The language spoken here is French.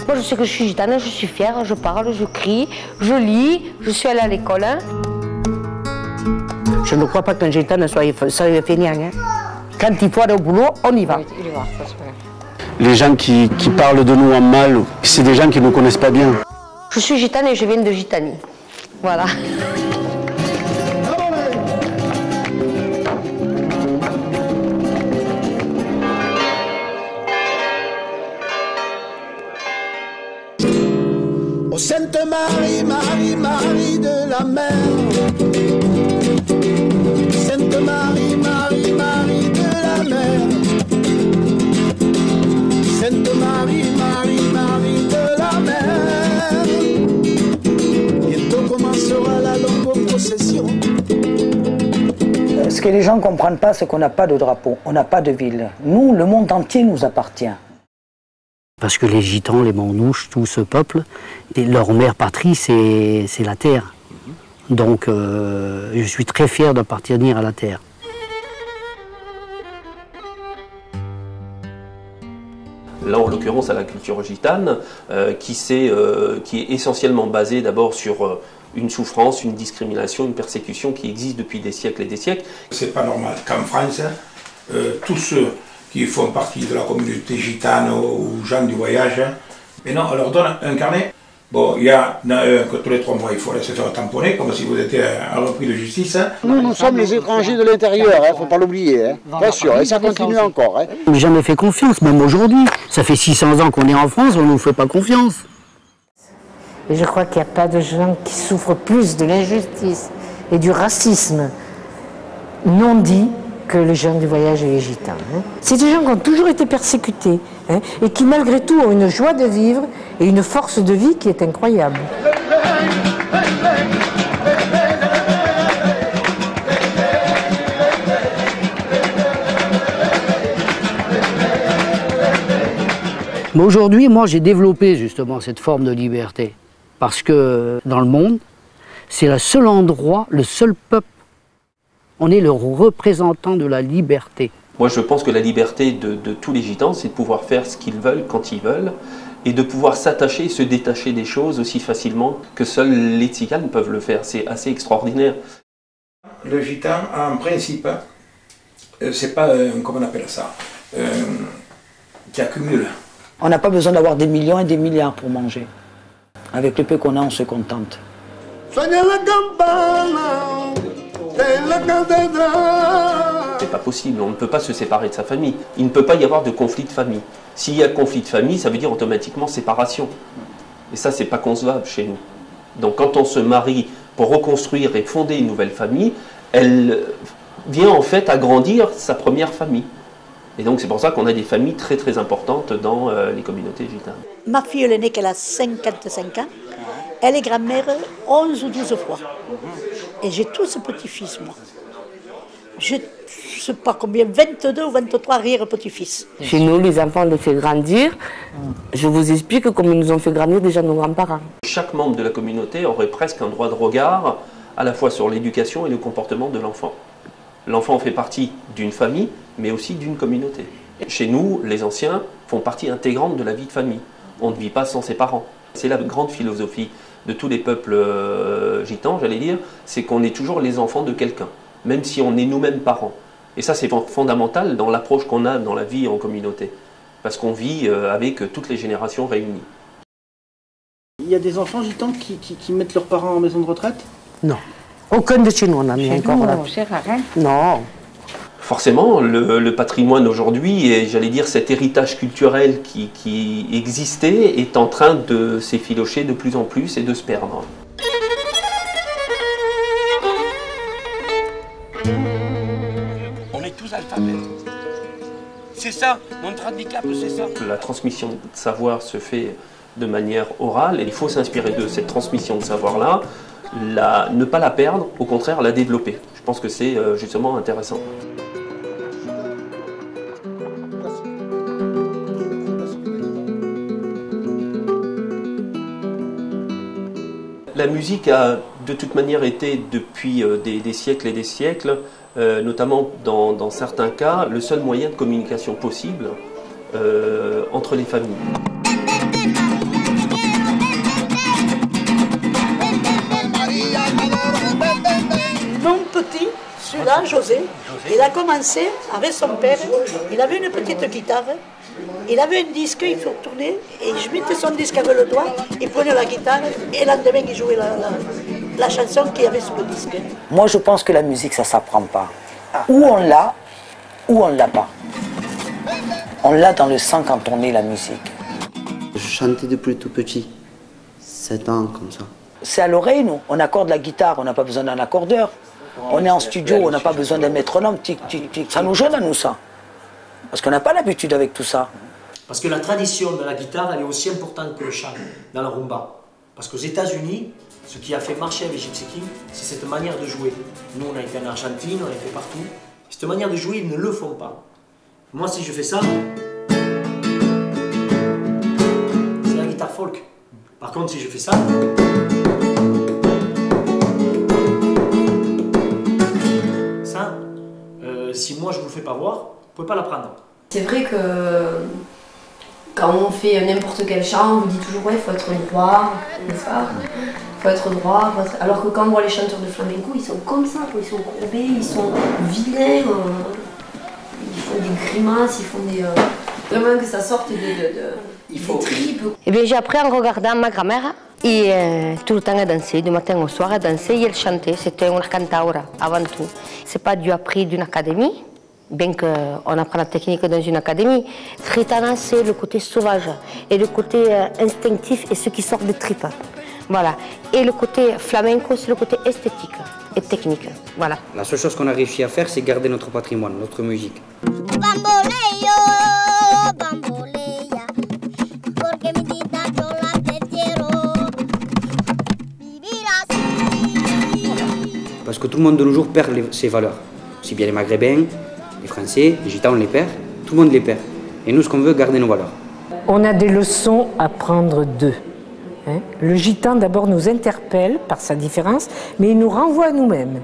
Moi, je sais que je suis gitane, je suis fière, je parle, je crie, je lis, je suis allée à l'école. Hein. Je ne crois pas qu'un gitane soit fainéant. Hein. Quand il faut aller au boulot, on y va. Oui, il y va. Les gens qui parlent de nous en mal, c'est des gens qui ne nous connaissent pas bien. Je suis gitane et je viens de Gitanie. Voilà. Ô Sainte Marie, Marie, Marie de la mer. Sainte Marie, Marie, Marie de la mer. Sainte Marie, Marie, Marie de la mer. Bientôt commencera la longue procession. Ce que les gens ne comprennent pas, c'est qu'on n'a pas de drapeau, on n'a pas de ville. Nous, le monde entier nous appartient. Parce que les Gitans, les Manouches, tout ce peuple, leur mère patrie, c'est la terre. Donc je suis très fier d'appartenir à la terre. Là, en l'occurrence, à la culture gitane, qui est essentiellement basée d'abord sur une souffrance, une discrimination, une persécution qui existe depuis des siècles et des siècles. C'est pas normal qu'en France, tous ceux qui font partie de la communauté gitane ou gens du voyage, mais non, on leur donne un carnet. Bon, il y a que tous les 3 mois, il faut aller se faire tamponner, comme si vous étiez un repris de justice. Nous sommes les étrangers de l'intérieur, il ne faut pas l'oublier, hein. Bien sûr, et ça continue encore. Hein. On n'a jamais fait confiance, même aujourd'hui. Ça fait 600 ans qu'on est en France, on ne nous fait pas confiance. Et je crois qu'il n'y a pas de gens qui souffrent plus de l'injustice et du racisme non dit que les gens du voyage et les gitans. Hein. C'est des gens qui ont toujours été persécutés hein, et qui malgré tout ont une joie de vivre et une force de vie qui est incroyable. Mais aujourd'hui, moi, j'ai développé justement cette forme de liberté. Parce que dans le monde, c'est le seul endroit, le seul peuple. On est le représentant de la liberté. Moi, je pense que la liberté de tous les gitans, c'est de pouvoir faire ce qu'ils veulent, quand ils veulent, et de pouvoir s'attacher et se détacher des choses aussi facilement que seuls les tziganes peuvent le faire. C'est assez extraordinaire. Le gitan, en principe, c'est pas, comment on appelle ça, qui accumule. On n'a pas besoin d'avoir des millions et des milliards pour manger. Avec le peu qu'on a, on se contente. C'est pas possible, on ne peut pas se séparer de sa famille. Il ne peut pas y avoir de conflit de famille. S'il y a conflit de famille, ça veut dire automatiquement séparation. Et ça, c'est pas concevable chez nous. Donc quand on se marie pour reconstruire et fonder une nouvelle famille, elle vient en fait agrandir sa première famille. Et donc c'est pour ça qu'on a des familles très très importantes dans les communautés gitanes. Ma fille, elle est née qu'elle a 55 ans. Elle est grand-mère 11 ou 12 fois. Et j'ai tous ces petits-fils, moi. Je ne sais pas combien, 22 ou 23 arrière-petits-fils. Chez nous, les enfants, on les fait grandir. Je vous explique comme ils nous ont fait grandir déjà nos grands-parents. Chaque membre de la communauté aurait presque un droit de regard à la fois sur l'éducation et le comportement de l'enfant. L'enfant fait partie d'une famille, mais aussi d'une communauté. Chez nous, les anciens font partie intégrante de la vie de famille. On ne vit pas sans ses parents. C'est la grande philosophie de tous les peuples gitans, j'allais dire, c'est qu'on est toujours les enfants de quelqu'un, même si on est nous-mêmes parents. Et ça, c'est fondamental dans l'approche qu'on a dans la vie en communauté, parce qu'on vit avec toutes les générations réunies. Il y a des enfants gitans qui mettent leurs parents en maison de retraite? Non. Aucun de chez nous, on a mis encore là. C'est rare, hein? Non. Forcément, le patrimoine aujourd'hui, et j'allais dire cet héritage culturel qui existait, est en train de s'effilocher de plus en plus et de se perdre. On est tous alphabètes. C'est ça, notre handicap, c'est ça. La transmission de savoir se fait de manière orale, et il faut s'inspirer de cette transmission de savoir-là, ne pas la perdre, au contraire la développer. Je pense que c'est justement intéressant. La musique a de toute manière été depuis des siècles et des siècles notamment dans certains cas, le seul moyen de communication possible entre les familles. Mon petit, celui-là, José, il a commencé avec son père, il avait une petite guitare, il avait un disque, il faut tourner, et je mettais son disque avec le doigt, il prenait la guitare, et le lendemain il jouait la chanson qu'il y avait sur le disque. Moi je pense que la musique ça s'apprend pas. Ou on l'a, ou on l'a pas. On l'a dans le sang quand on est la musique. Je chantais depuis tout petit, 7 ans comme ça. C'est à l'oreille, nous. On accorde la guitare, on n'a pas besoin d'un accordeur. On est en studio, on n'a pas besoin d'un métronome. Tic, tic, tic. Ça nous gêne à nous, ça. Parce qu'on n'a pas l'habitude avec tout ça. Parce que la tradition de la guitare, elle est aussi importante que le chant dans la rumba. Parce qu'aux États-Unis, ce qui a fait marcher les Gypsy Kings, c'est cette manière de jouer. Nous, on a été en Argentine, on a été partout. Cette manière de jouer, ils ne le font pas. Moi, si je fais ça, c'est la guitare folk. Par contre, si je fais ça, si moi je vous le fais pas voir, vous pouvez pas l'apprendre. C'est vrai que quand on fait n'importe quel chant, on vous dit toujours ouais, il faut être droit, n'est-ce pas? Faut être droit, alors que quand on voit les chanteurs de flamenco, ils sont comme ça, ils sont courbés, ils sont vilains, ils font des grimaces, ils font des... Vraiment que ça sorte des tripes. Eh bien, j'ai appris en regardant ma grand-mère. Et tout le temps à danser, du matin au soir à danser et elle chantait. C'était une cantaora avant tout. C'est pas du appris d'une académie, bien qu'on apprend la technique dans une académie. Gitana, c'est le côté sauvage et le côté instinctif et ce qui sort des tripes. Voilà. Et le côté flamenco, c'est le côté esthétique et technique. Voilà. La seule chose qu'on a réussi à faire, c'est garder notre patrimoine, notre musique. Bamboleo, bambolea, porque mi tita yo la prefiero vivir así. Parce que tout le monde de nos jours perd ses valeurs. Si bien les Maghrébins, les Français, les Gitans, on les perd, tout le monde les perd. Et nous, ce qu'on veut, garder nos valeurs. On a des leçons à prendre d'eux. Le gitan d'abord nous interpelle par sa différence, mais il nous renvoie à nous-mêmes.